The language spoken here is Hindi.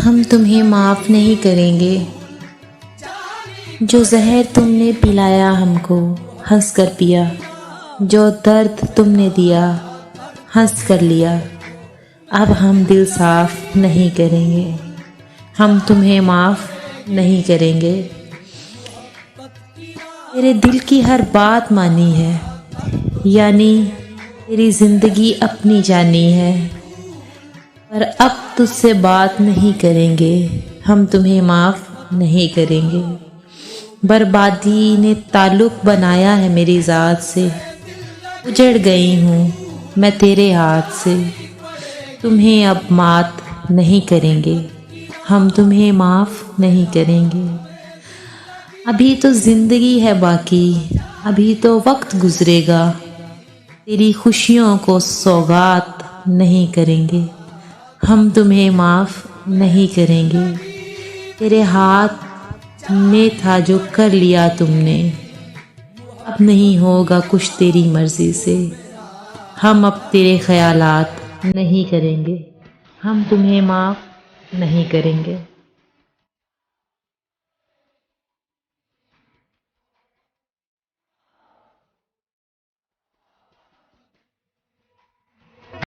हम तुम्हें माफ़ नहीं करेंगे। जो जहर तुमने पिलाया हमको हंस कर पिया, जो दर्द तुमने दिया हंस कर लिया। अब हम दिल साफ नहीं करेंगे, हम तुम्हें माफ़ नहीं करेंगे। तेरे दिल की हर बात मानी है, यानी तेरी ज़िंदगी अपनी जानी है। पर अब तुझसे बात नहीं करेंगे, हम तुम्हें माफ़ नहीं करेंगे। बर्बादी ने ताल्लुक़ बनाया है मेरी ज़ात से, उजड़ गई हूँ मैं तेरे हाथ से। तुम्हें अब मात नहीं करेंगे, हम तुम्हें माफ़ नहीं करेंगे। अभी तो ज़िंदगी है बाकी, अभी तो वक्त गुज़रेगा, तेरी खुशियों को सौगात नहीं करेंगे, हम तुम्हें माफ़ नहीं करेंगे। तेरे हाथ में था जो कर लिया तुमने, अब नहीं होगा कुछ तेरी मर्ज़ी से। हम अब तेरे ख़यालात नहीं करेंगे, हम तुम्हें माफ़ नहीं करेंगे।